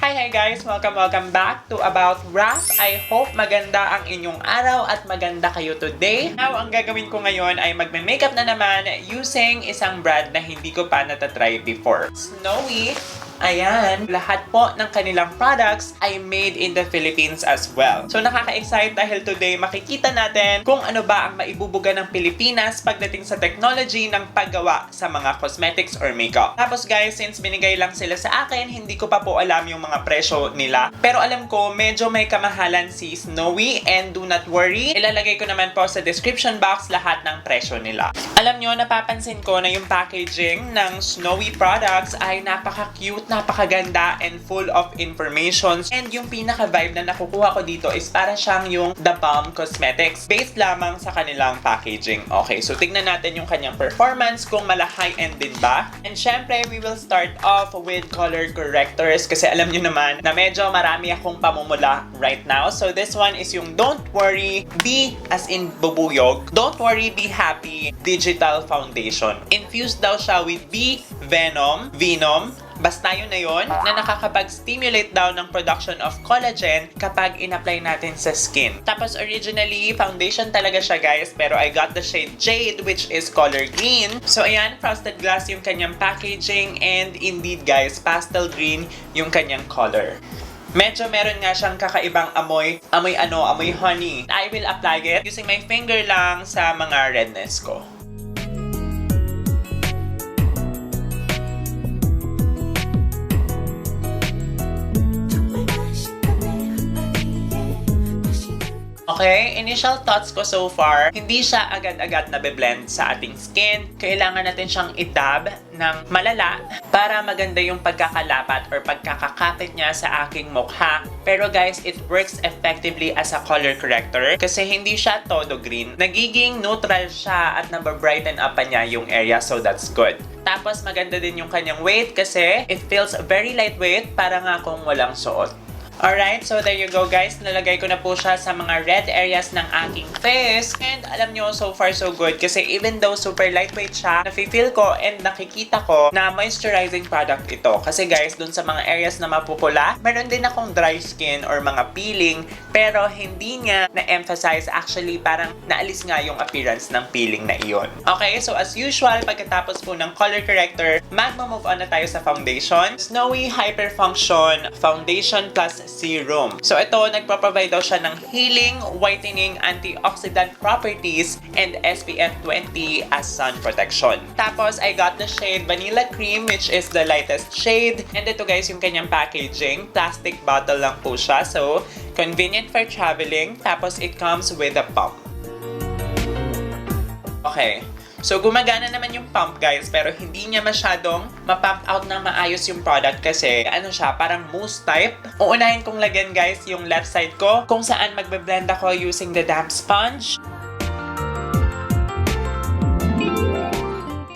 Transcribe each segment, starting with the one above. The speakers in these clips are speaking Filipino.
Hi guys! Welcome back to About Wrap. I hope maganda ang inyong araw at maganda kayo today. Now, ang gagawin ko ngayon ay magme-makeup na naman using isang brand na hindi ko pa natatry before. Snoe. Ayan, lahat po ng kanilang products ay made in the Philippines as well. So nakaka-excite dahil today makikita natin kung ano ba ang maibubuga ng Pilipinas pagdating sa technology ng paggawa sa mga cosmetics or makeup. Tapos guys, since binigay lang sila sa akin, hindi ko pa po alam yung mga presyo nila. Pero alam ko, medyo may kamahalan si Snoe and do not worry. Ilalagay ko naman po sa description box lahat ng presyo nila. Alam nyo, napapansin ko na yung packaging ng Snoe products ay napaka-cute, napakaganda and full of information. And yung pinaka-vibe na nakukuha ko dito is para siyang yung The Balm Cosmetics based lamang sa kanilang packaging. Okay, so tignan natin yung kanyang performance kung high-end din ba. And syempre, we will start off with color correctors kasi alam nyo naman na medyo marami akong pamumula right now. So this one is yung Don't Worry, Be as in bubuyog. Don't Worry, Be Happy Digital Foundation. Infused daw siya with Venom, basta yun na yun, na nakakapag-stimulate daw ng production of collagen kapag in-apply natin sa skin. Tapos originally, foundation talaga siya guys, pero I got the shade Jade which is color green. So ayan, frosted glass yung kanyang packaging and indeed guys, pastel green yung kanyang color. Medyo meron nga siyang kakaibang amoy honey. I will apply it using my finger lang sa mga redness ko. Okay, initial thoughts ko so far, hindi siya agad-agad na be-blend sa ating skin. Kailangan natin siyang i-dab ng malala para maganda yung pagkakalapat or pagkakakapit niya sa aking mukha. Pero guys, it works effectively as a color corrector kasi hindi siya todo green. Nagiging neutral siya at nababrighten up pa niya yung area, so that's good. Tapos maganda din yung kanyang weight kasi it feels very lightweight para nga kung walang suot. Alright, so there you go guys. Nalagay ko na po siya sa mga red areas ng aking face. And alam nyo, so far so good. Kasi even though super lightweight siya, nafe-feel ko and nakikita ko na moisturizing product ito. Kasi guys, dun sa mga areas na mapupula, meron din akong dry skin or mga peeling. Pero hindi niya na-emphasize. Actually, parang naalis nga yung appearance ng peeling na iyon. Okay, so as usual, pagkatapos po ng color corrector, magma-move on na tayo sa foundation. Snoe Hyperfunction Foundation Plus Serum. So ito, nagpo-provide daw siya ng healing, whitening, antioxidant properties, and SPF 20 as sun protection. Tapos, I got the shade Vanilla Cream, which is the lightest shade. And ito guys, yung kanyang packaging. Plastic bottle lang po siya. So, convenient for traveling. Tapos, it comes with a pump. Okay. So, gumagana naman yung pump guys, pero hindi niya masyadong ma-pump out ng maayos yung product kasi ano siya, parang mousse type. Uunahin kong lagyan guys yung left side ko kung saan magbe-blend ako using the damp sponge.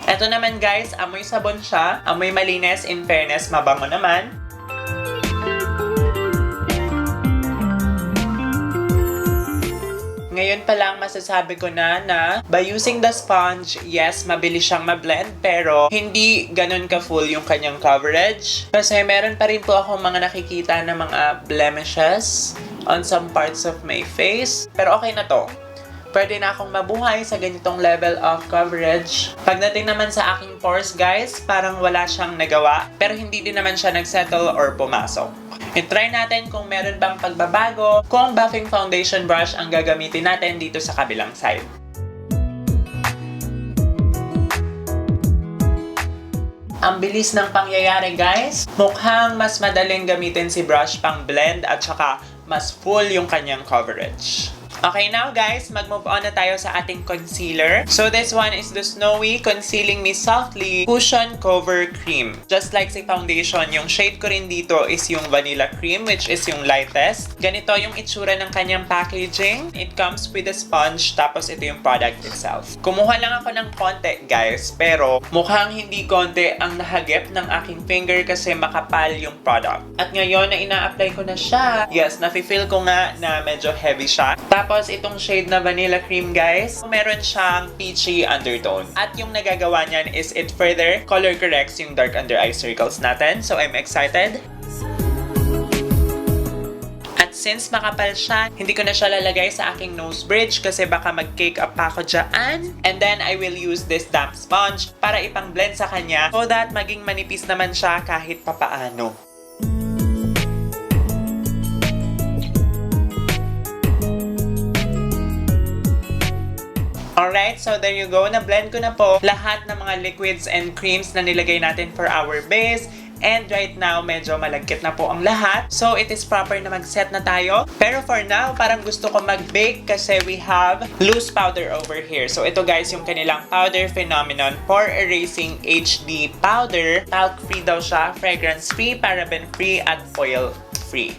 Ito naman guys, amoy sabon siya. Amoy malinis, in fairness, mabango naman. Ngayon pa lang masasabi ko na by using the sponge, yes, mabilis siyang ma-blend pero hindi ganun ka-full yung kanyang coverage. Kasi meron pa rin po akong mga nakikita na mga blemishes on some parts of my face. Pero okay na to. Pwede na akong mabuhay sa ganitong level of coverage. Pagdating naman sa aking pores guys, parang wala siyang nagawa. Pero hindi din naman siya nagsettle or pumasok. I-try natin kung meron bang pagbabago kung buffing foundation brush ang gagamitin natin dito sa kabilang side. Ang bilis ng pangyayari guys. Mukhang mas madaling gamitin si brush pang blend at saka mas full yung kanyang coverage. Okay, now guys, mag-move on na tayo sa ating concealer. So this one is the Snoe Concealing Me Softly Cushion Cover Cream. Just like sa foundation, yung shade ko rin dito is yung Vanilla Cream, which is yung lightest. Ganito yung itsura ng kanyang packaging. It comes with a sponge, tapos ito yung product itself. Kumuha lang ako ng konti guys, pero mukhang hindi konti ang nahagip ng aking finger kasi makapal yung product. At ngayon na ina-apply ko na siya, yes, nafe-feel ko nga na medyo heavy siya. Tapos itong shade na Vanilla Cream guys, meron siyang peachy undertone. At yung nagagawa niyan is it further color corrects yung dark under eye circles natin. So I'm excited. since makapal siya, hindi ko na siya lalagay sa aking nose bridge kasi baka mag-cake up pa ako dyan. And then, I will use this damp sponge para ipang-blend sa kanya so that maging manipis naman siya kahit papaano. Alright, so there you go. Na-blend ko na po lahat ng mga liquids and creams na nilagay natin for our base. And right now, medyo malagkit na po ang lahat. So, it is proper na mag-set na tayo. Pero for now, parang gusto ko mag-bake kasi we have loose powder over here. So, ito guys, yung kanilang Powder Phenomenon Pore Erasing HD Powder. Talc-free daw siya, fragrance-free, paraben-free, at foil-free.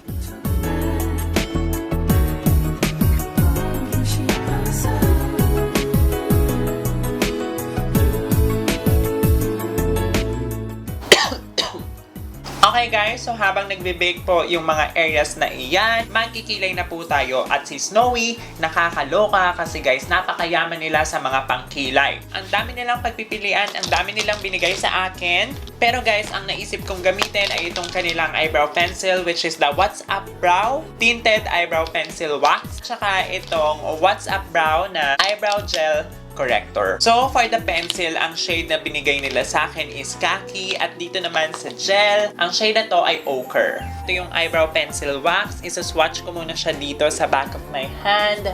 Okay guys, so habang nagbe-bake po yung mga areas na iyan, magkikilay na po tayo at si Snoe nakakaloka kasi guys, napakayaman nila sa mga pangkilay. Ang dami nilang pagpipilian, ang dami nilang binigay sa akin. Pero guys, ang naisip kong gamitin ay itong kanilang eyebrow pencil which is the What's Up Brow Tinted Eyebrow Pencil Wax. Tsaka itong What's Up Brow na Eyebrow Gel Corrector. So, for the pencil, ang shade na binigay nila sa akin is Khaki at dito naman sa gel, ang shade na to ay Ochre. Ito yung eyebrow pencil wax. Isa-swatch ko muna siya dito sa back of my hand.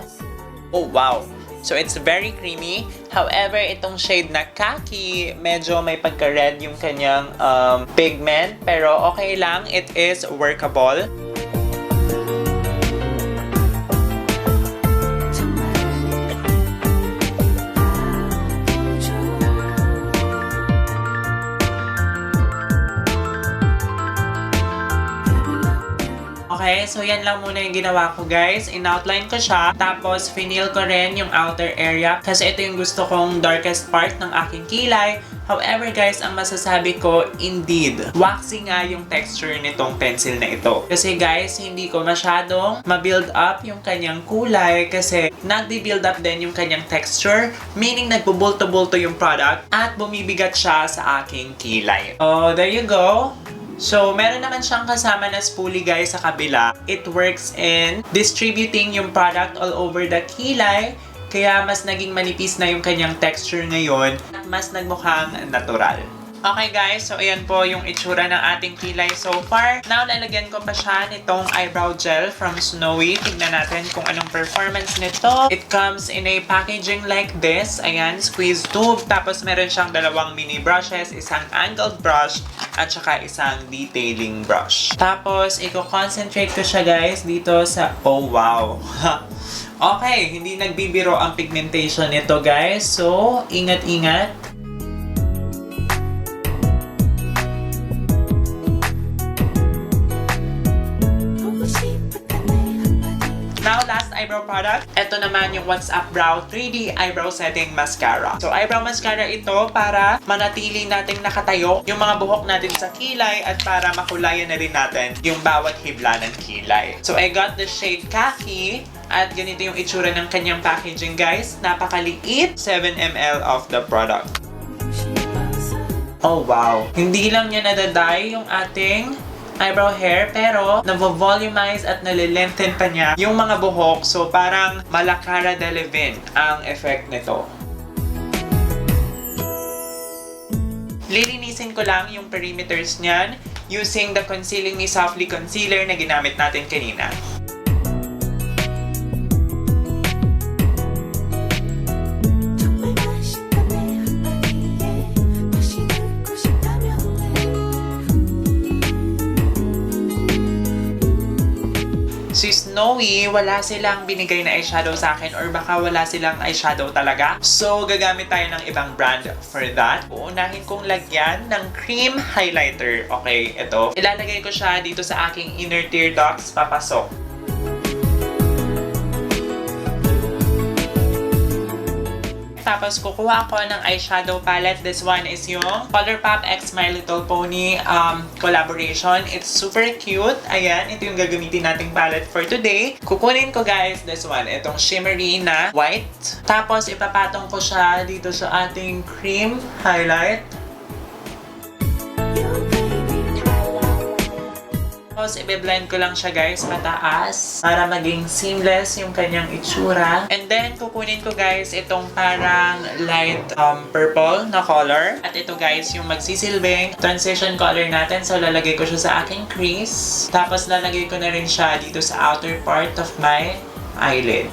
Oh, wow! So, it's very creamy. However, itong shade na Khaki, medyo may pagka-red yung kanyang pigment. Pero okay lang. It is workable. Okay, so yan lang muna yung ginawa ko guys. In-outline ko siya. Tapos, finill ko rin yung outer area. Kasi ito yung gusto kong darkest part ng aking kilay. However guys, ang masasabi ko, indeed, waxy nga yung texture nitong pencil na ito. Kasi guys, hindi ko masyadong ma-build up yung kanyang kulay. Kasi nagdi-build up din yung kanyang texture. Meaning, nagbubulto-bulto yung product. At bumibigat siya sa aking kilay. Oh, there you go. So, meron naman siyang kasama na spoolie guys sa kabila. It works in distributing yung product all over the kilay. Kaya mas naging manipis na yung kanyang texture ngayon. At mas nagmukhang natural. Okay guys, so ayan po yung itsura ng ating kilay so far. Now, lalagyan ko pa siya nitong eyebrow gel from Snoe. Tignan natin kung anong performance nito. It comes in a packaging like this. Ayan, squeeze tube. Tapos meron siyang dalawang mini brushes, isang angled brush, at saka isang detailing brush. Tapos, i-concentrate ko siya guys dito sa... Oh, wow! Okay, hindi nagbibiro ang pigmentation nito guys. So, ingat-ingat. Now, last eyebrow product. Ito naman yung What's Up Brow 3D Eyebrow Setting Mascara. So, eyebrow mascara ito para manatili nating nakatayo yung mga buhok natin sa kilay at para makulayan na rin natin yung bawat hibla ng kilay. So, I got the shade Khaki at ganito yung itsura ng kanyang packaging guys. Napakaliit. 7 ml of the product. Oh, wow. Hindi lang niya nadadye yung ating eyebrow hair, pero navo-volumize at nalilengthen pa niya yung mga buhok. So, parang Malacara Delevingne ang effect nito. Lilinisin ko lang yung perimeters niyan using the Concealing Me Softly Concealer na ginamit natin kanina. Si Snoe, wala silang binigay na eyeshadow sa akin or baka wala silang eyeshadow talaga. So, gagamit tayo ng ibang brand for that. Uunahin kong lagyan ng cream highlighter. Okay, ito. Ilalagay ko siya dito sa aking inner tear ducts. Papasok. Tapos, kukuha ako ng eyeshadow palette. This one is yung Colourpop X My Little Pony collaboration. It's super cute. Ayan, ito yung gagamitin nating palette for today. Kukunin ko guys, this one. Itong shimmery na white. Tapos, ipapatong ko siya dito sa ating cream highlight. Tapos, i-blend ko lang siya guys pataas para maging seamless yung kanyang itsura. And then, kukunin ko guys itong parang light purple na color. At ito guys, yung magsisilbing transition color natin. So, lalagay ko siya sa aking crease. Tapos, lalagay ko na rin siya dito sa outer part of my eyelid.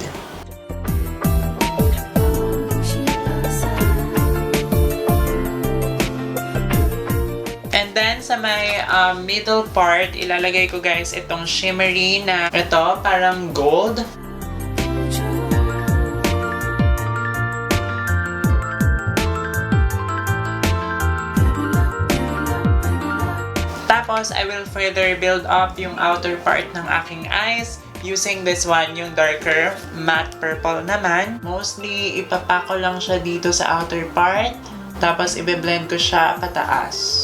Sa may middle part, ilalagay ko guys itong shimmery na ito, parang gold. Tapos, I will further build up yung outer part ng aking eyes using this one, yung darker matte purple naman. Mostly, ipapako lang siya dito sa outer part. Tapos, i-blend ko siya pataas.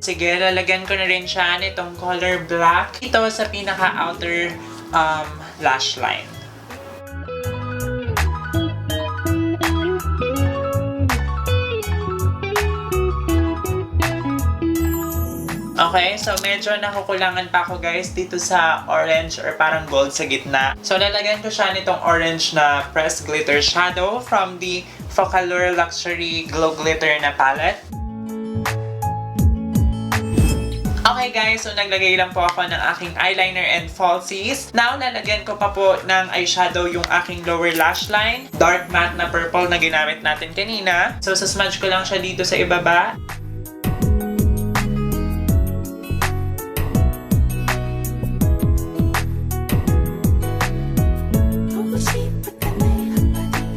Sige, lalagyan ko na rin siya nitong color black ito sa pinaka-outer lash line. Okay, so medyo nakukulangan pa ako guys dito sa orange or parang gold sa gitna. So lalagyan ko siya nitong orange na pressed glitter shadow from the Focallure Luxury Glow Glitter na palette. Okay guys, so naglagay lang po ako ng aking eyeliner and falsies. Now, lalagyan ko pa po ng eyeshadow yung aking lower lash line. Dark matte na purple na ginamit natin kanina. So, sasmudge ko lang siya dito sa ibaba.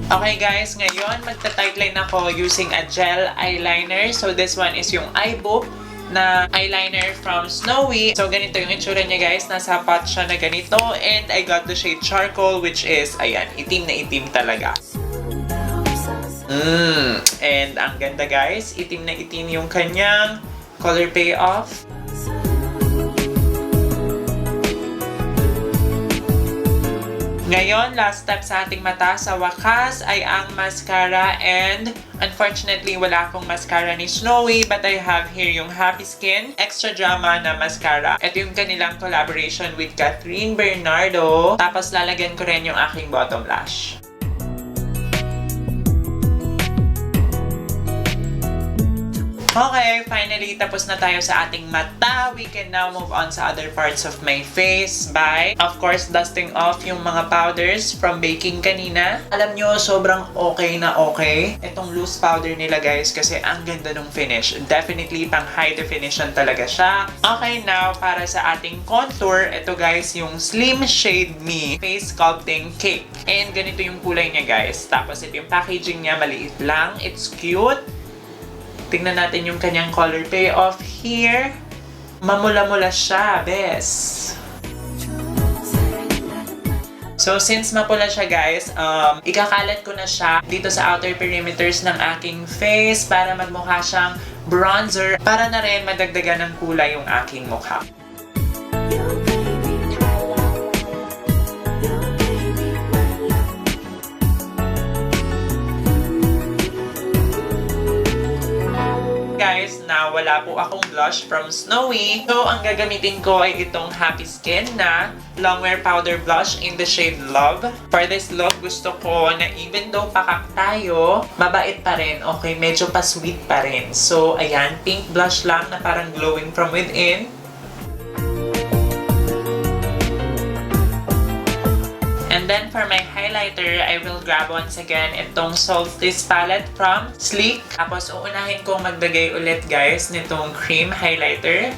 Okay guys, ngayon magta-tightline ako using a gel eyeliner. So, this one is yung Eyebrow na eyeliner from Snoe. So, ganito yung itsura niya guys. Nasa pot siya na ganito. And I got the shade Charcoal, which is, ayan, itim na itim talaga. And ang ganda guys. Itim na itim yung kanyang color payoff. Ngayon, last step sa ating mata sa wakas ay ang mascara, and unfortunately wala akong mascara ni Snoe, but I have here yung Happy Skin Extra Drama na mascara. Ito yung kanilang collaboration with Catherine Bernardo. Tapos lalagyan ko rin yung aking bottom lash. Okay, finally, tapos na tayo sa ating mata. We can now move on sa other parts of my face by, of course, dusting off yung mga powders from baking kanina. Alam nyo, sobrang okay na okay itong loose powder nila guys kasi ang ganda ng finish. Definitely pang high definition talaga siya. Okay, now, para sa ating contour, ito guys, yung Slim Shade Me Face Sculpting Cake. And ganito yung kulay niya guys. Tapos ito yung packaging niya, maliit lang. It's cute. Tingnan natin yung kanyang color payoff here. Mamula-mula siya, bes. So, since mapula siya guys, ikakalat ko na siya dito sa outer perimeters ng aking face para magmukha siyang bronzer para na rin madagdagan ng kulay yung aking mukha. Guys, na wala po akong blush from Snoe. So, ang gagamitin ko ay itong Happy Skin na Longwear Powder Blush in the shade Love. For this look, gusto ko na even though pakak tayo, mabait pa rin. Okay, medyo pa-sweet pa rin. So, ayan, pink blush lang na parang glowing from within. And then for my highlighter, I will grab once again itong Solstice palette from Sleek. Tapos uunahin kong maglagay ulit guys nitong Creme highlighter.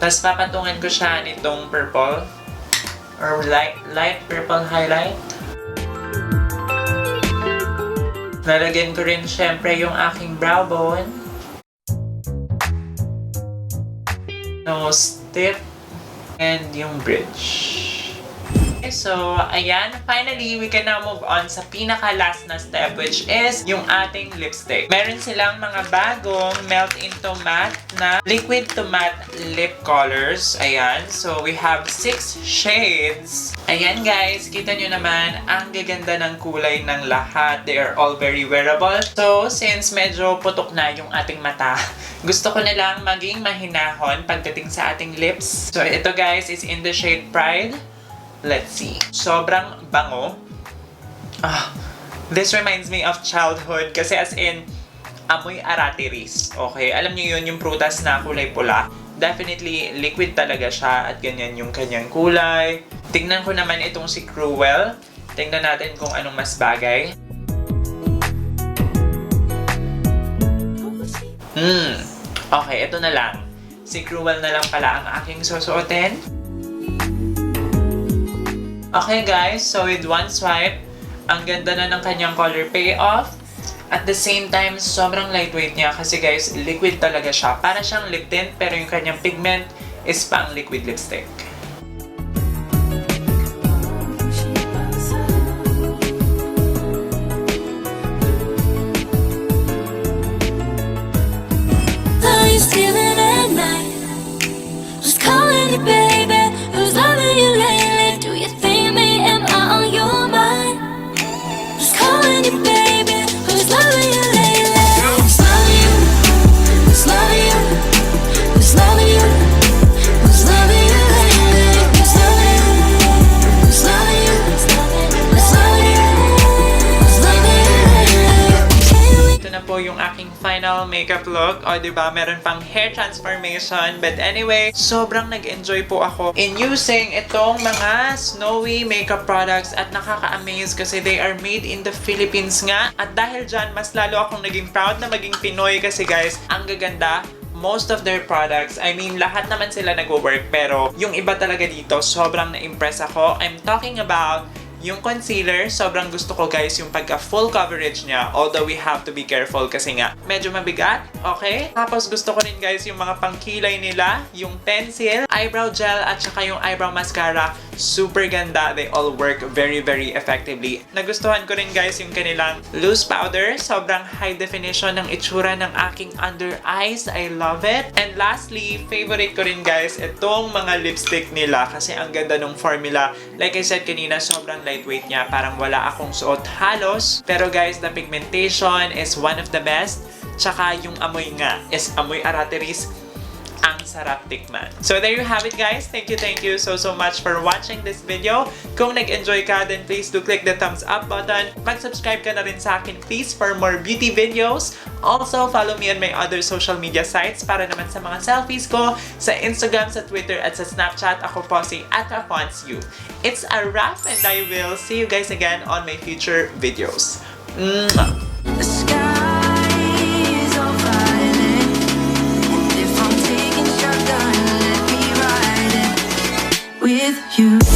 Tapos papatungan ko siya nitong purple or light purple highlight. Lalagyan ko rin syempre yung aking brow bone. Nose tip. And yung bridge. So, ayan. Finally, we can now move on sa pinaka-last na step, which is yung ating lipstick. Meron silang mga bagong melt into matte na liquid to matte lip colors. Ayan. So, we have 6 shades. Ayan guys, kita nyo naman, ang gaganda ng kulay ng lahat. They are all very wearable. So, since medyo putok na yung ating mata, gusto ko na lang maging mahinahon pagdating sa ating lips. So, ito guys is in the shade Pride. Let's see. Sobrang bango. This reminds me of childhood kasi as in, amoy aratiris. Okay, alam niyo yun, yung prutas na kulay pula. Definitely, liquid talaga siya at ganyan yung kanyang kulay. Tingnan ko naman itong si Cruel. Tingnan natin kung anong mas bagay. Okay, ito na lang. Si Cruel na lang pala ang aking susuotin. Okay guys, so with one swipe, ang ganda na ng kanyang color payoff. At the same time, sobrang lightweight niya kasi guys, liquid talaga siya. Para siyang lip tint, pero yung kanyang pigment is pang liquid lipstick. Yung aking final makeup look. O, diba? Meron pang hair transformation. But anyway, sobrang nag-enjoy po ako in using itong mga Snoe makeup products at nakaka-amaze kasi they are made in the Philippines nga. At dahil dyan, mas lalo akong naging proud na maging Pinoy kasi guys, ang gaganda. Most of their products, I mean, lahat naman sila nag-work pero yung iba talaga dito, sobrang na-impress ako. I'm talking about yung concealer, sobrang gusto ko guys yung pagka full coverage niya. Although we have to be careful kasi nga medyo mabigat. Okay? Tapos gusto ko rin guys yung mga pangkilay nila, yung pencil, eyebrow gel at saka yung eyebrow mascara. Super ganda. They all work very, very effectively. Nagustuhan ko rin guys yung kanilang loose powder. Sobrang high definition ng itsura ng aking under eyes. I love it. And lastly, favorite ko rin guys itong mga lipstick nila kasi ang ganda ng formula. Like I said kanina, sobrang lightweight niya. Parang wala akong suot halos. Pero guys, the pigmentation is one of the best. Tsaka yung amoy nga is amoy aratiris. Ang sarap tikman. So there you have it guys. Thank you so much for watching this video. Kung nag-enjoy ka, then please do click the thumbs up button. Mag-subscribe ka na rin sa akin please for more beauty videos. Also, follow me on my other social media sites para naman sa mga selfies ko sa Instagram, sa Twitter, at sa Snapchat. Ako po si @AfonzU. It's a wrap and I will see you guys again on my future videos. Mwah! The sky is all violet, and if I'm taking shotgun, let me ride it with you.